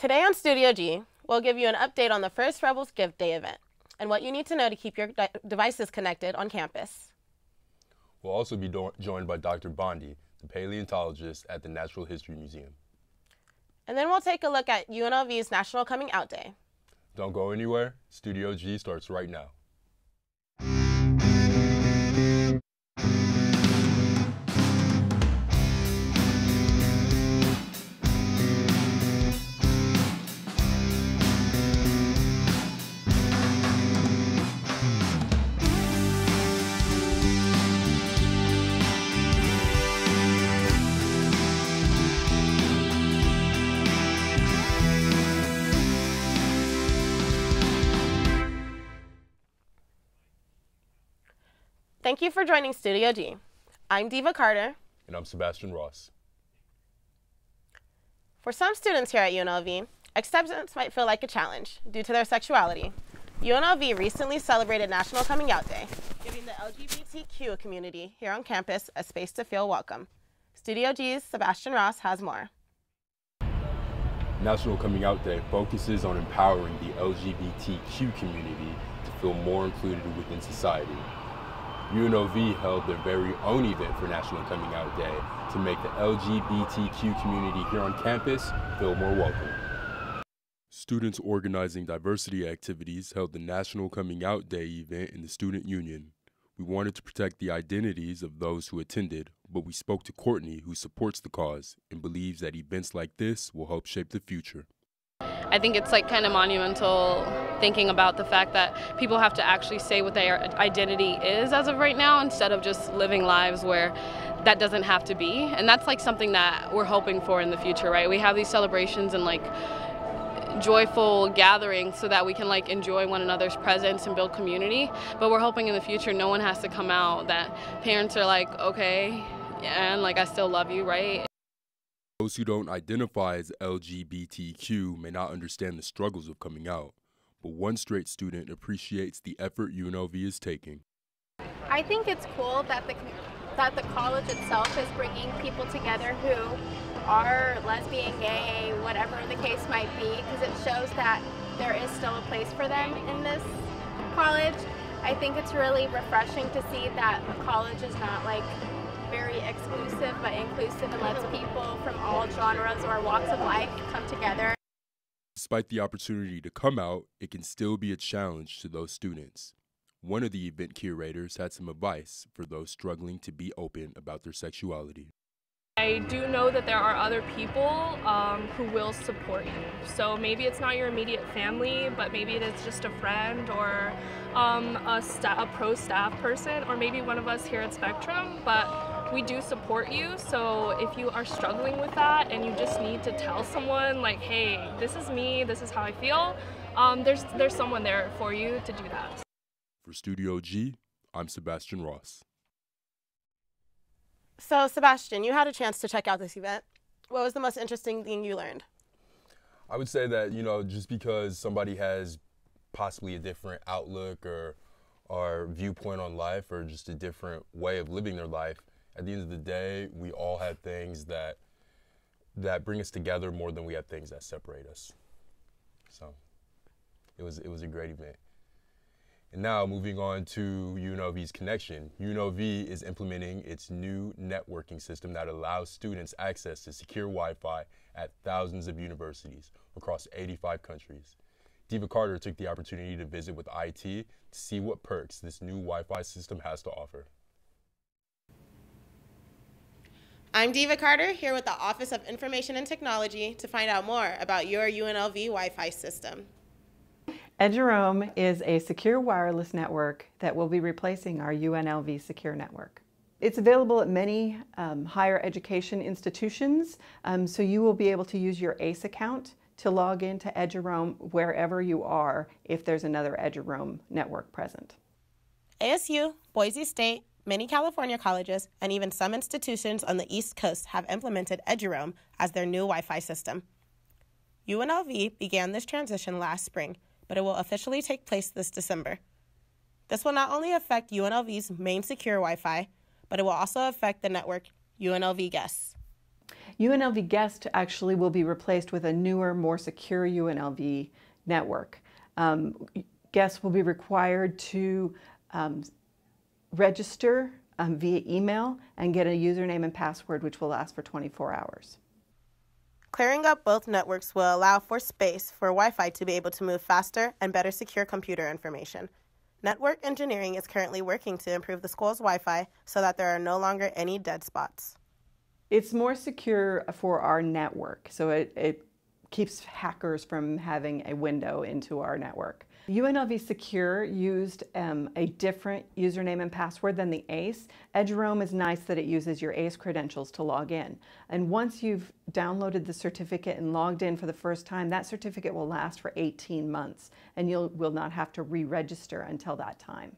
Today on Studio G, we'll give you an update on the first Rebels Gift Day event and what you need to know to keep your devices connected on campus. We'll also be joined by Dr. Bondi, the paleontologist at the Natural History Museum. And then we'll take a look at UNLV's National Coming Out Day. Don't go anywhere. Studio G starts right now. Thank you for joining Studio G. I'm Diva Carter. And I'm Sebastian Ross. For some students here at UNLV, acceptance might feel like a challenge due to their sexuality. UNLV recently celebrated National Coming Out Day, giving the LGBTQ community here on campus a space to feel welcome. Studio G's Sebastian Ross has more. National Coming Out Day focuses on empowering the LGBTQ community to feel more included within society. UNLV held their very own event for National Coming Out Day to make the LGBTQ community here on campus feel more welcome. Students organizing diversity activities held the National Coming Out Day event in the Student Union. We wanted to protect the identities of those who attended, but we spoke to Courtney, who supports the cause and believes that events like this will help shape the future. I think it's like kind of monumental thinking about the fact that people have to actually say what their identity is as of right now instead of just living lives where that doesn't have to be. And that's like something that we're hoping for in the future, right? We have these celebrations and like joyful gatherings so that we can like enjoy one another's presence and build community. But we're hoping in the future no one has to come out, that parents are like, okay, yeah, and like I still love you, right? Those who don't identify as LGBTQ may not understand the struggles of coming out, but one straight student appreciates the effort UNLV is taking. I think it's cool that the college itself is bringing people together who are lesbian, gay, whatever the case might be, because it shows that there is still a place for them in this college. I think it's really refreshing to see that the college is not like very exclusive but inclusive and lets people from all genres or walks of life come together. Despite the opportunity to come out, it can still be a challenge to those students. One of the event curators had some advice for those struggling to be open about their sexuality. I do know that there are other people who will support you. So maybe it's not your immediate family, but maybe it is just a friend or a pro staff person, or maybe one of us here at Spectrum, but we do support you. So if you are struggling with that and you just need to tell someone like, hey, this is me, this is how I feel, there's someone there for you to do that. For Studio G, I'm Sebastian Ross. So, Sebastian, you had a chance to check out this event. What was the most interesting thing you learned? I would say that, just because somebody has possibly a different outlook or viewpoint on life or just a different way of living their life, at the end of the day, we all have things that bring us together more than we have things that separate us. So, it was a great event. And now, moving on to UNLV's Connection, UNLV is implementing its new networking system that allows students access to secure Wi-Fi at thousands of universities across 85 countries. Diva Carter took the opportunity to visit with IT to see what perks this new Wi-Fi system has to offer. I'm Diva Carter, here with the Office of Information and Technology to find out more about your UNLV Wi-Fi system. Eduroam is a secure wireless network that will be replacing our UNLV secure network. It's available at many higher education institutions, so you will be able to use your ACE account to log into Eduroam wherever you are if there's another Eduroam network present. ASU, Boise State, many California colleges, and even some institutions on the East Coast have implemented Eduroam as their new Wi-Fi system. UNLV began this transition last spring, but it will officially take place this December. This will not only affect UNLV's main secure Wi-Fi, but it will also affect the network UNLV guests. UNLV Guest actually will be replaced with a newer, more secure UNLV network. Guests will be required to register via email and get a username and password, which will last for 24 hours. Clearing up both networks will allow for space for Wi-Fi to be able to move faster and better secure computer information. Network engineering is currently working to improve the school's Wi-Fi so that there are no longer any dead spots. It's more secure for our network, so it keeps hackers from having a window into our network. UNLV Secure used a different username and password than the ACE. Eduroam is nice that it uses your ACE credentials to log in. And once you've downloaded the certificate and logged in for the first time, that certificate will last for 18 months, and you will not have to re-register until that time.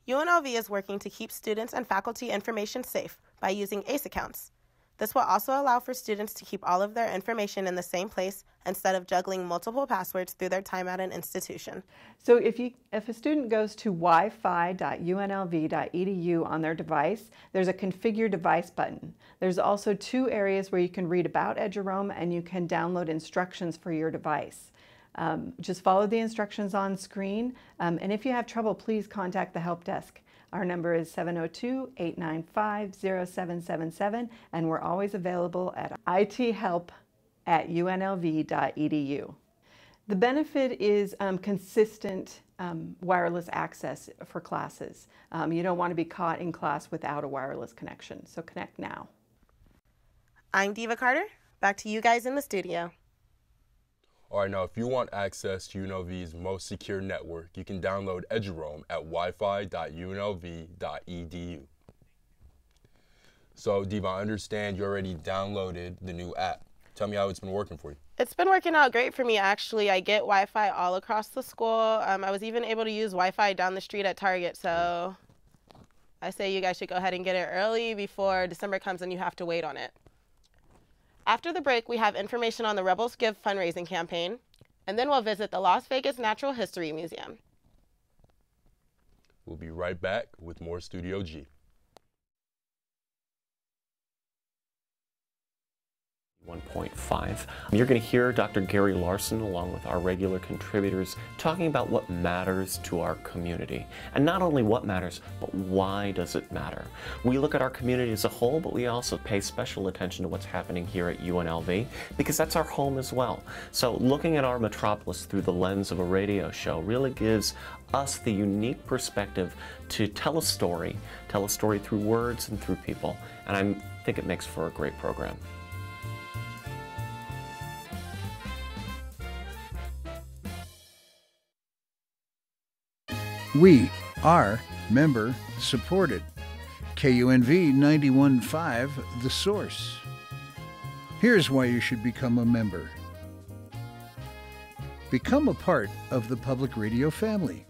UNLV is working to keep students and faculty information safe by using ACE accounts. This will also allow for students to keep all of their information in the same place instead of juggling multiple passwords through their time at an institution. So if a student goes to wifi.unlv.edu on their device, there's a Configure Device button. There's also 2 areas where you can read about Eduroam and you can download instructions for your device. Just follow the instructions on screen, and if you have trouble, please contact the help desk. Our number is 702-895-0777, and we're always available at ithelp@unlv.edu. The benefit is consistent wireless access for classes. You don't want to be caught in class without a wireless connection, so connect now. I'm Diva Carter. Back to you guys in the studio. All right, now if you want access to UNLV's most secure network, you can download Eduroam at wifi.unlv.edu. So, Diva, I understand you already downloaded the new app. Tell me how it's been working for you. It's been working out great for me, actually. I get Wi-Fi all across the school. I was even able to use Wi-Fi down the street at Target, so I say you guys should go ahead and get it early before December comes and you have to wait on it. After the break, we have information on the Rebels Give fundraising campaign, and then we'll visit the Las Vegas Natural History Museum. We'll be right back with more Studio G. 1.5. You're going to hear Dr. Gary Larson along with our regular contributors talking about what matters to our community. And not only what matters, but why does it matter? We look at our community as a whole, but we also pay special attention to what's happening here at UNLV because that's our home as well. So looking at our metropolis through the lens of a radio show really gives us the unique perspective to tell a story through words and through people. And I think it makes for a great program. We are member supported. KUNV 91.5, The Source. Here's why you should become a member. Become a part of the public radio family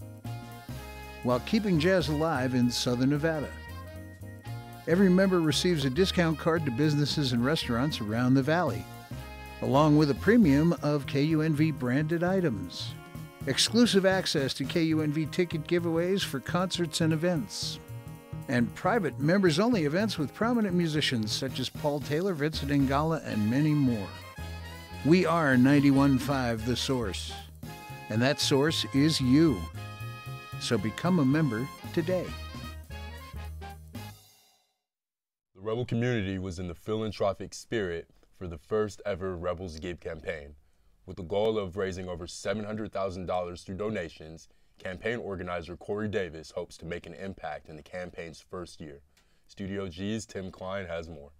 while keeping jazz alive in Southern Nevada. Every member receives a discount card to businesses and restaurants around the valley, along with a premium of KUNV branded items. Exclusive access to KUNV ticket giveaways for concerts and events, and private members-only events with prominent musicians such as Paul Taylor, Vincent Ingala, and many more. We are 91.5 The Source, and that source is you. So become a member today. The Rebel community was in the philanthropic spirit for the first ever Rebels Give campaign. With the goal of raising over $700,000 through donations, campaign organizer Corey Davis hopes to make an impact in the campaign's first year. Studio G's Tim Klein has more.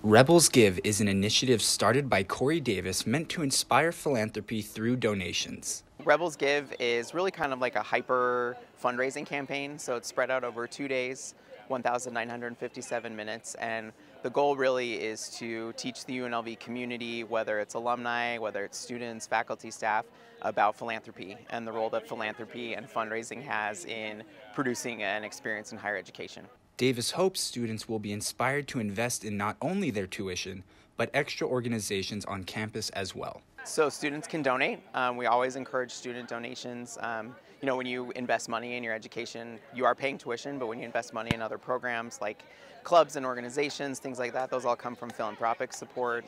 Rebels Give is an initiative started by Corey Davis meant to inspire philanthropy through donations. Rebels Give is really kind of like a hyper fundraising campaign, so it's spread out over 2 days, 1,957 minutes, and the goal really is to teach the UNLV community, whether it's alumni, whether it's students, faculty, staff, about philanthropy and the role that philanthropy and fundraising has in producing an experience in higher education. Davis hopes students will be inspired to invest in not only their tuition, but extra organizations on campus as well. So students can donate. We always encourage student donations. you know, when you invest money in your education, you are paying tuition, but when you invest money in other programs like clubs and organizations, things like that, those all come from philanthropic support.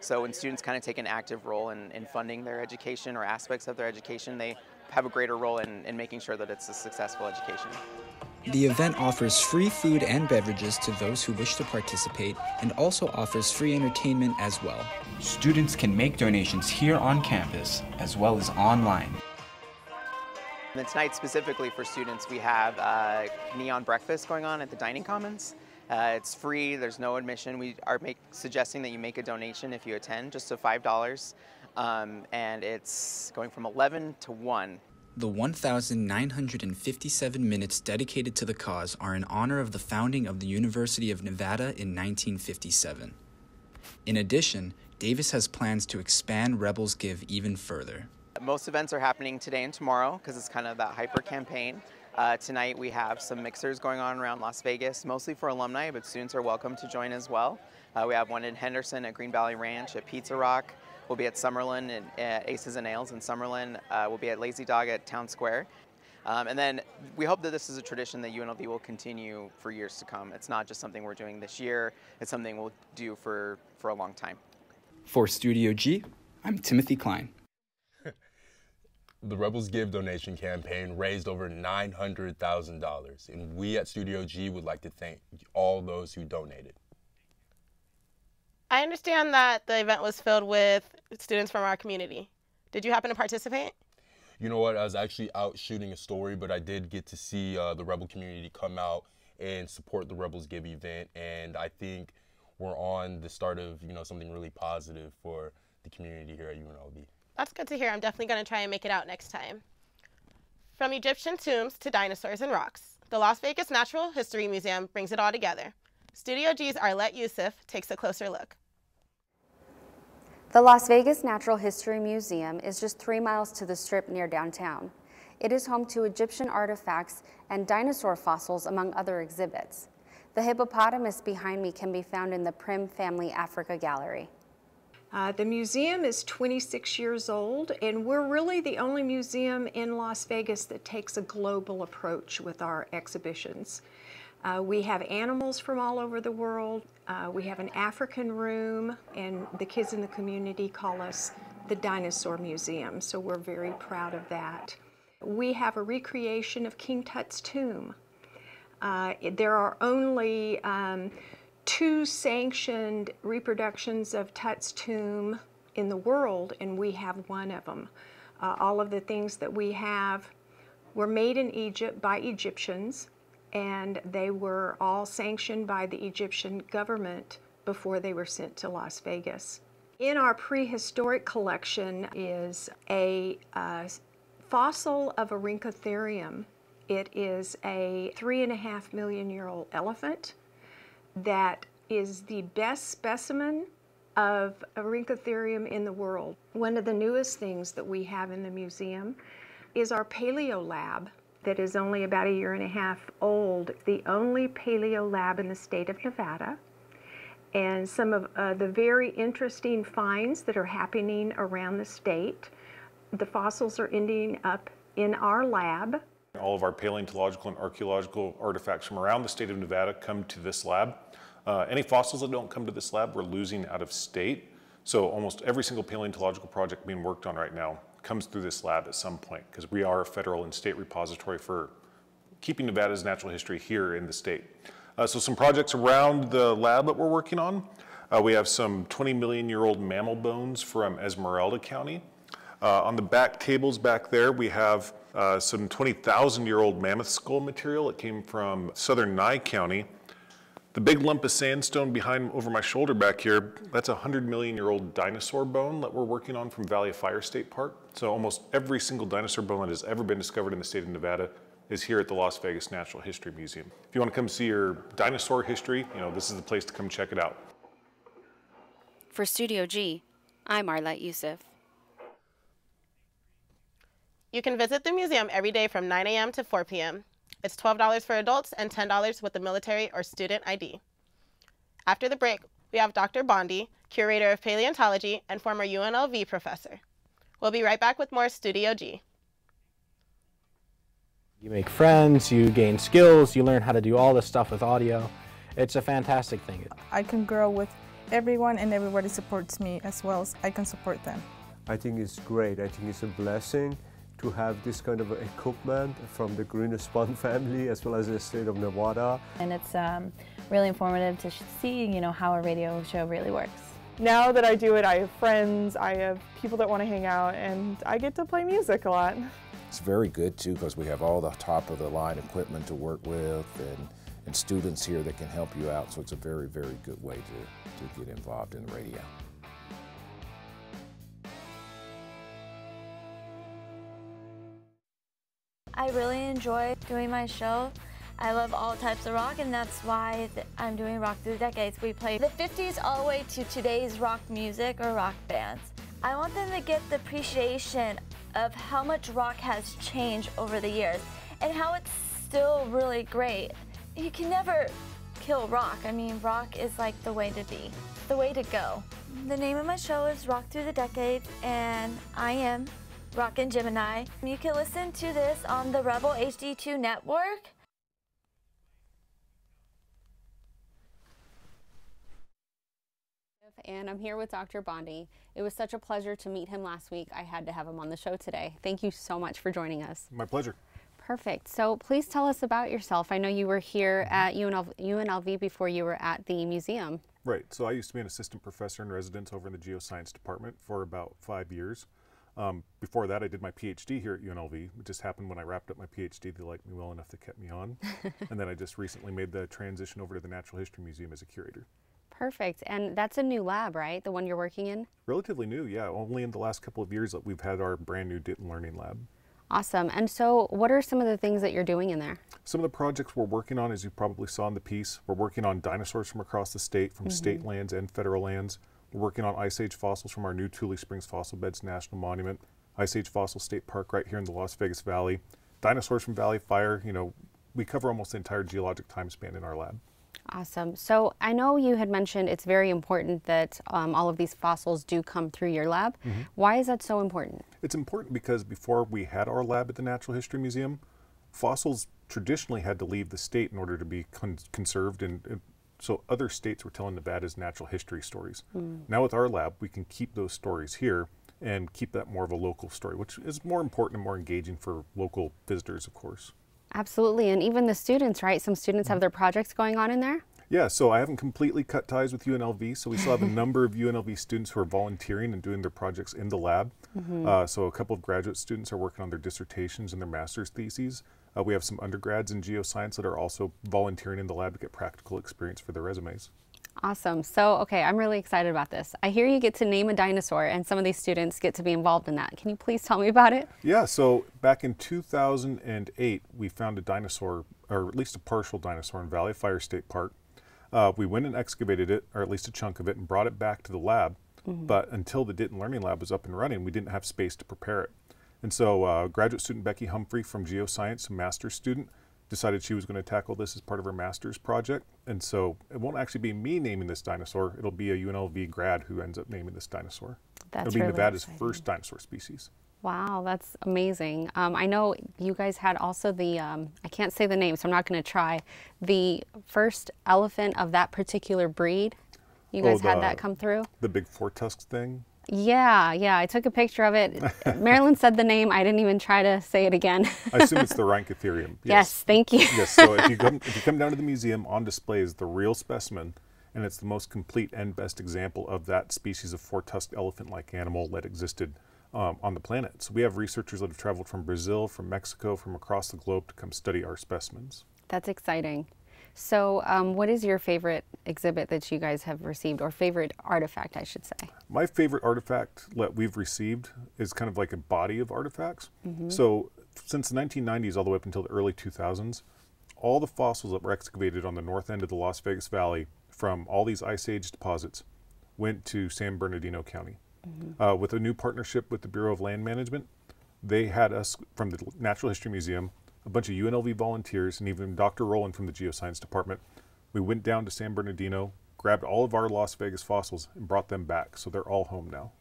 So when students kind of take an active role in funding their education or aspects of their education, they have a greater role in making sure that it's a successful education. The event offers free food and beverages to those who wish to participate and also offers free entertainment as well. Students can make donations here on campus as well as online. And tonight specifically for students, we have neon breakfast going on at the Dining Commons. It's free, there's no admission. We are suggesting that you make a donation if you attend, just to $5. And it's going from 11 to 1. The 1,957 minutes dedicated to the cause are in honor of the founding of the University of Nevada in 1957. In addition, Davis has plans to expand Rebels Give even further. Most events are happening today and tomorrow because it's kind of that hyper campaign. Tonight we have some mixers going on around Las Vegas, mostly for alumni, but students are welcome to join as well. We have one in Henderson at Green Valley Ranch, at Pizza Rock. We'll be at Summerlin at Aces and Ales in Summerlin. We'll be at Lazy Dog at Town Square. And then we hope that this is a tradition that UNLV will continue for years to come. It's not just something we're doing this year, it's something we'll do for a long time. For Studio G, I'm Timothy Klein. The Rebels Give donation campaign raised over $900,000, and we at Studio G would like to thank all those who donated. I understand that the event was filled with students from our community. Did you happen to participate? You know what, I was actually out shooting a story, but I did get to see the Rebel community come out and support the Rebels Give event, and I think we're on the start of, you know, something really positive for the community here at UNLV. That's good to hear. I'm definitely going to try and make it out next time. From Egyptian tombs to dinosaurs and rocks, the Las Vegas Natural History Museum brings it all together. Studio G's Arlette Youssef takes a closer look. The Las Vegas Natural History Museum is just 3 miles to the Strip near downtown. It is home to Egyptian artifacts and dinosaur fossils, among other exhibits. The hippopotamus behind me can be found in the Prim Family Africa Gallery. The museum is 26 years old, and we're really the only museum in Las Vegas that takes a global approach with our exhibitions. We have animals from all over the world. We have an African room, and the kids in the community call us the Dinosaur Museum, so we're very proud of that. We have a recreation of King Tut's tomb. There are only 2 sanctioned reproductions of Tut's tomb in the world, and we have one of them. All of the things that we have were made in Egypt by Egyptians, and they were all sanctioned by the Egyptian government before they were sent to Las Vegas. In our prehistoric collection is a fossil of a Rhynchotherium. It is a 3.5 million year old elephant that is the best specimen of a Rhynchotherium in the world. One of the newest things that we have in the museum is our Paleo Lab that is only about 1.5 years old, the only paleo lab in the state of Nevada. And some of the very interesting finds that are happening around the state. The fossils are ending up in our lab. All of our paleontological and archaeological artifacts from around the state of Nevada come to this lab. Any fossils that don't come to this lab, we're losing out of state. So almost every single paleontological project being worked on right now comes through this lab at some point, because we are a federal and state repository for keeping Nevada's natural history here in the state. So some projects around the lab that we're working on. We have some 20 million year old mammal bones from Esmeralda County. On the back tables back there, we have some 20,000 year old mammoth skull material that came from southern Nye County. The big lump of sandstone behind over my shoulder back here, that's a 100 million year old dinosaur bone that we're working on from Valley of Fire State Park. So almost every single dinosaur bone that has ever been discovered in the state of Nevada is here at the Las Vegas Natural History Museum. If you want to come see your dinosaur history, this is the place to come check it out. For Studio G, I'm Arlette Youssef. You can visit the museum every day from 9 a.m. to 4 p.m. It's $12 for adults and $10 with the military or student ID. After the break, we have Dr. Bondi, curator of paleontology and former UNLV professor. We'll be right back with more Studio G. You make friends, you gain skills, you learn how to do all this stuff with audio. It's a fantastic thing. I can grow with everyone and everybody supports me as well as I can support them. I think it's great. I think it's a blessing to have this kind of equipment from the Green Spun family as well as the state of Nevada. And it's really informative to see, how a radio show really works. Now that I do it, I have friends, I have people that want to hang out, and I get to play music a lot. It's very good too because we have all the top of the line equipment to work with and students here that can help you out, so it's a very, very good way to get involved in the radio. I really enjoy doing my show. I love all types of rock, and that's why I'm doing Rock Through the Decades. We play the 50s all the way to today's rock music or rock bands. I want them to get the appreciation of how much rock has changed over the years and how it's still really great. You can never kill rock. I mean, rock is like the way to be, the way to go. The name of my show is Rock Through the Decades, and I am Rockin' Gemini. You can listen to this on the Rebel HD2 network. And I'm here with Dr. Bondi. It was such a pleasure to meet him last week. I had to have him on the show today. Thank you so much for joining us. My pleasure. Perfect. So please tell us about yourself. I know you were here at UNLV before you were at the museum. Right. So I used to be an assistant professor in residence over in the geoscience department for about 5 years. Before that, I did my PhD here at UNLV. It just happened when I wrapped up my PhD, they liked me well enough to keep me on. And then I just recently made the transition over to the Natural History Museum as a curator. Perfect. And that's a new lab, right? The one you're working in? Relatively new, yeah. Only in the last couple of years that we've had our brand new Ditten Learning Lab. Awesome. And so what are some of the things that you're doing in there? Some of the projects we're working on, as you probably saw in the piece, we're working on dinosaurs from across the state, from state lands and federal lands. We're working on Ice Age fossils from our new Tule Springs Fossil Beds National Monument, Ice Age Fossil State Park right here in the Las Vegas Valley, dinosaurs from Valley Fire. We cover almost the entire geologic time span in our lab. Awesome. So I know you had mentioned it's very important that all of these fossils do come through your lab. Why is that so important? It's important because before we had our lab at the Natural History Museum, fossils traditionally had to leave the state in order to be conserved, and so other states were telling Nevada's natural history stories. Now with our lab, we can keep those stories here and keep that more of a local story, which is more important and more engaging for local visitors, of course. Absolutely. And even the students, right? Some students have their projects going on in there? Yeah, so I haven't completely cut ties with UNLV, so we still have a number of UNLV students who are volunteering and doing their projects in the lab. So a couple of graduate students are working on their dissertations and their master's theses. We have some undergrads in geoscience that are also volunteering in the lab to get practical experience for their resumes. Awesome. So, okay, I'm really excited about this. I hear you get to name a dinosaur and some of these students get to be involved in that. Can you please tell me about it? Yeah, so back in 2008, we found a dinosaur, or at least a partial dinosaur in Valley Fire State Park. We went and excavated it, or at least a chunk of it, and brought it back to the lab. But until the Ditten Learning Lab was up and running, we didn't have space to prepare it. And so graduate student Becky Humphrey from geoscience, a master's student, decided she was going to tackle this as part of her master's project. And so it won't actually be me naming this dinosaur, it'll be a UNLV grad who ends up naming this dinosaur. That's It'll be really Nevada's exciting. first dinosaur species. Wow, that's amazing. I know you guys had also the, I can't say the name, so I'm not going to try, the first elephant of that particular breed. You guys had that come through? The big four-tusked thing? Yeah, I took a picture of it. Marilyn said the name. I didn't even try to say it again. I assume it's the Rhynchotherium. Yes, thank you. Yes, so if you come down to the museum, on display is the real specimen, and it's the most complete and best example of that species of four-tusked elephant-like animal that existed on the planet. So we have researchers that have traveled from Brazil, from Mexico, from across the globe to come study our specimens. That's exciting. So what is your favorite exhibit that you guys have received, or favorite artifact, I should say? My favorite artifact that we've received is kind of like a body of artifacts. So since the 1990s all the way up until the early 2000s, all the fossils that were excavated on the north end of the Las Vegas Valley from all these Ice Age deposits went to San Bernardino County. With a new partnership with the Bureau of Land Management, they had us from the Natural History Museum, a bunch of UNLV volunteers, and even Dr. Rowland from the Geoscience Department. We went down to San Bernardino, grabbed all of our Las Vegas fossils, and brought them back. So they're all home now.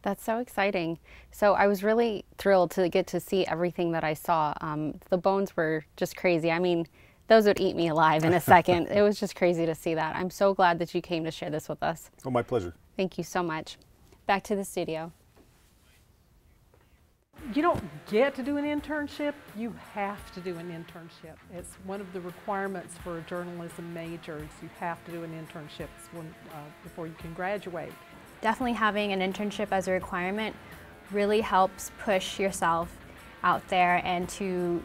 That's so exciting. So I was really thrilled to get to see everything that I saw. The bones were just crazy. I mean, those would eat me alive in a second. It was just crazy to see that. I'm so glad that you came to share this with us. Oh, my pleasure. Thank you so much. Back to the studio. You don't get to do an internship, you have to do an internship. It's one of the requirements for a journalism major. You have to do an internship before you can graduate. Definitely having an internship as a requirement really helps push yourself out there and to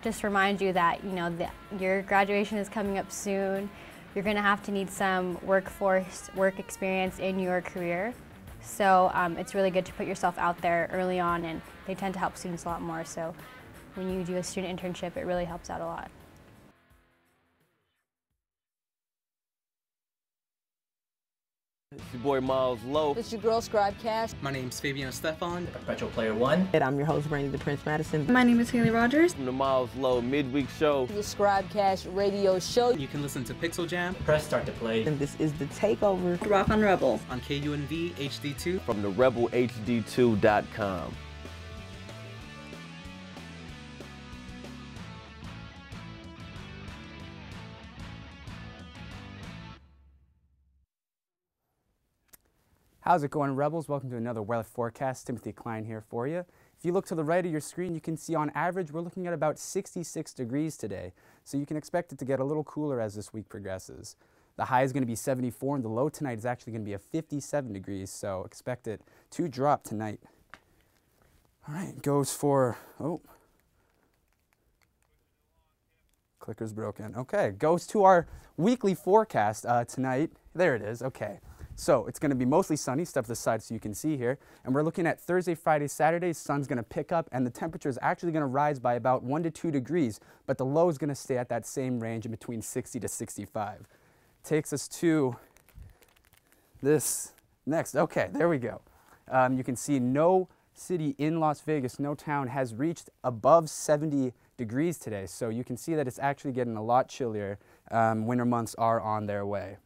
just remind you that, you know, that your graduation is coming up soon. You're going to have to need some work experience in your career. So it's really good to put yourself out there early on, and they tend to help students a lot more. So when you do a student internship, it really helps out a lot. It's your boy Miles Lowe. It's your girl Scribe Cash. My name's Fabian Stefan. Perpetual Player One. And I'm your host, Brandy the Prince Madison. My name is Haley Rogers. From the Miles Lowe Midweek Show. Your Scribe Cash radio show. You can listen to Pixel Jam. Press start to play. And this is the Takeover. Rock on Rebel. On KUNV HD2. From the RebelHD2.com. How's it going, Rebels? Welcome to another weather forecast. Timothy Klein here for you. If you look to the right of your screen, you can see on average we're looking at about 66 degrees today. So you can expect it to get a little cooler as this week progresses. The high is going to be 74 and the low tonight is actually going to be a 57 degrees. So expect it to drop tonight. All right, goes for, oh, clicker's broken. Okay, goes to our weekly forecast tonight. There it is, okay. So it's going to be mostly sunny, step to the side so you can see here. And we're looking at Thursday, Friday, Saturday. Sun's going to pick up and the temperature is actually going to rise by about 1 to 2 degrees, but the low is going to stay at that same range in between 60 to 65. Takes us to this next. Okay, there we go. You can see no city in Las Vegas, no town has reached above 70 degrees today. So you can see that it's actually getting a lot chillier. Winter months are on their way.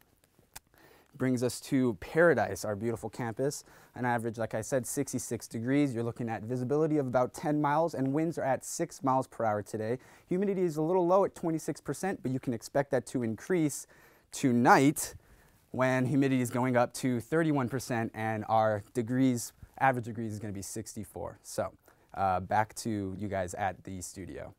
Brings us to Paradise, our beautiful campus. An average, like I said, 66 degrees. You're looking at visibility of about 10 miles and winds are at 6 miles per hour today. Humidity is a little low at 26%, but you can expect that to increase tonight when humidity is going up to 31% and our average degrees is going to be 64. So back to you guys at the studio.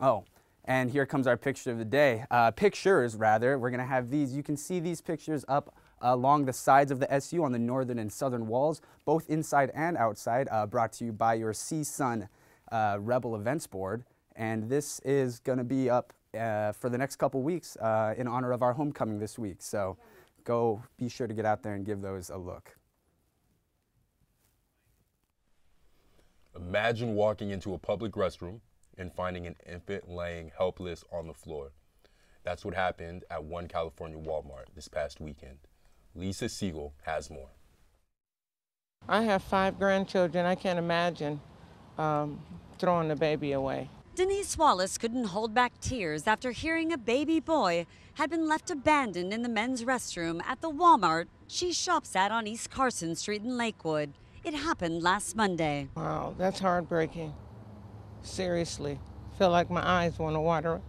Oh. And here comes our picture of the day. Pictures, rather. We're going to have these. You can see these pictures up along the sides of the SU on the northern and southern walls, both inside and outside, brought to you by your CSUN Rebel Events Board. And this is going to be up for the next couple weeks in honor of our homecoming this week. So be sure to get out there and give those a look. Imagine walking into a public restroom and finding an infant laying helpless on the floor. That's what happened at one California Walmart this past weekend. Lisa Siegel has more. I have 5 grandchildren. I can't imagine throwing the baby away. Denise Wallace couldn't hold back tears after hearing a baby boy had been left abandoned in the men's restroom at the Walmart she shops at on East Carson Street in Lakewood. It happened last Monday. Wow, that's heartbreaking. Seriously, feel like my eyes want to water up.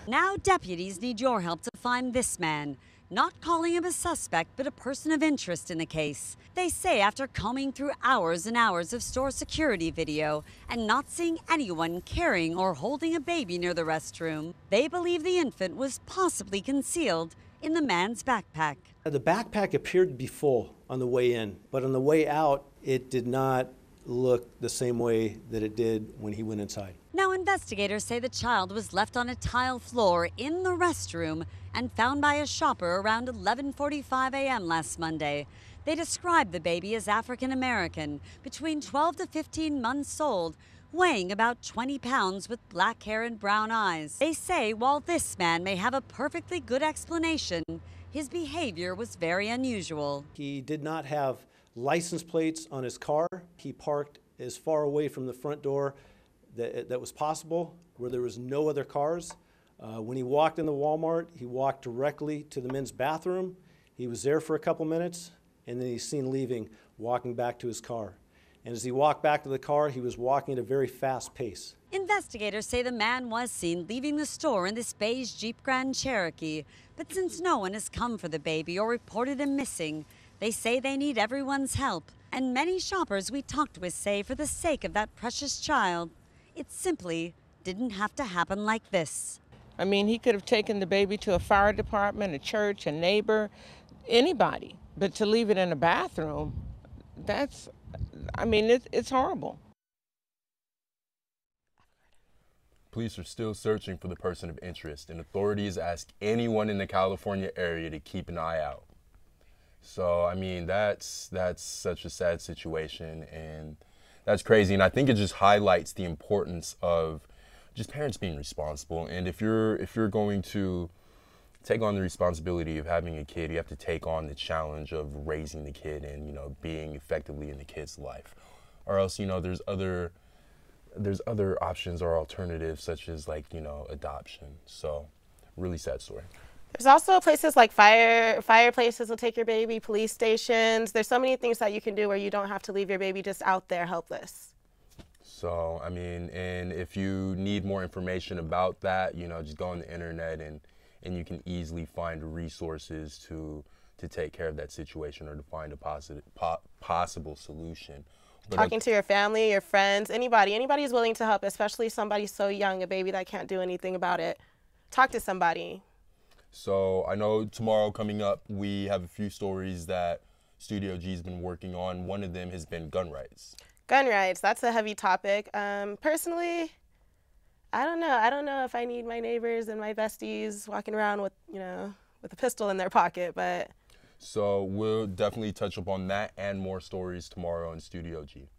Now deputies need your help to find this man, not calling him a suspect, but a person of interest in the case. They say after combing through hours and hours of store security video and not seeing anyone carrying or holding a baby near the restroom, they believe the infant was possibly concealed in the man's backpack. The backpack appeared to be full on the way in, but on the way out, it did not look the same way that it did when he went inside. Now investigators say the child was left on a tile floor in the restroom and found by a shopper around 11:45 a.m. last Monday. They described the baby as African American, between 12 to 15 months old, weighing about 20 pounds with black hair and brown eyes. They say while this man may have a perfectly good explanation, his behavior was very unusual. He did not have license plates on his car. He parked as far away from the front door that was possible, where there was no other cars. When he walked in the Walmart, he walked directly to the men's bathroom. He was there for a couple minutes, and then he's seen leaving, walking back to his car. And as he walked back to the car, he was walking at a very fast pace. Investigators say the man was seen leaving the store in this beige Jeep Grand Cherokee, but since no one has come for the baby or reported him missing, they say they need everyone's help. And many shoppers we talked with say for the sake of that precious child, it simply didn't have to happen like this. I mean, he could have taken the baby to a fire department, a church, a neighbor, anybody. But to leave it in a bathroom, that's, I mean, it's horrible. Police are still searching for the person of interest, and authorities ask anyone in the California area to keep an eye out. So, I mean, that's such a sad situation, and that's crazy. And I think it just highlights the importance of just parents being responsible. And if you're going to take on the responsibility of having a kid, you have to take on the challenge of raising the kid and, you know, being effectively in the kid's life. Or else, you know, there's other options or alternatives such as, like, you know, adoption. So, really sad story. There's also places like fire places will take your baby, police stations. There's so many things that you can do where you don't have to leave your baby just out there helpless. So, I mean, and if you need more information about that, you know, just go on the internet and you can easily find resources to take care of that situation or to find a possible solution. But talking to your family, your friends, anybody who's willing to help, especially somebody so young, a baby that can't do anything about it. Talk to somebody. So I know tomorrow coming up, we have a few stories that Studio G's been working on. One of them has been gun rights. Gun rights, that's a heavy topic. Personally, I don't know. I don't know if I need my neighbors and my besties walking around with, you know, with a pistol in their pocket, but. So we'll definitely touch upon that and more stories tomorrow in Studio G.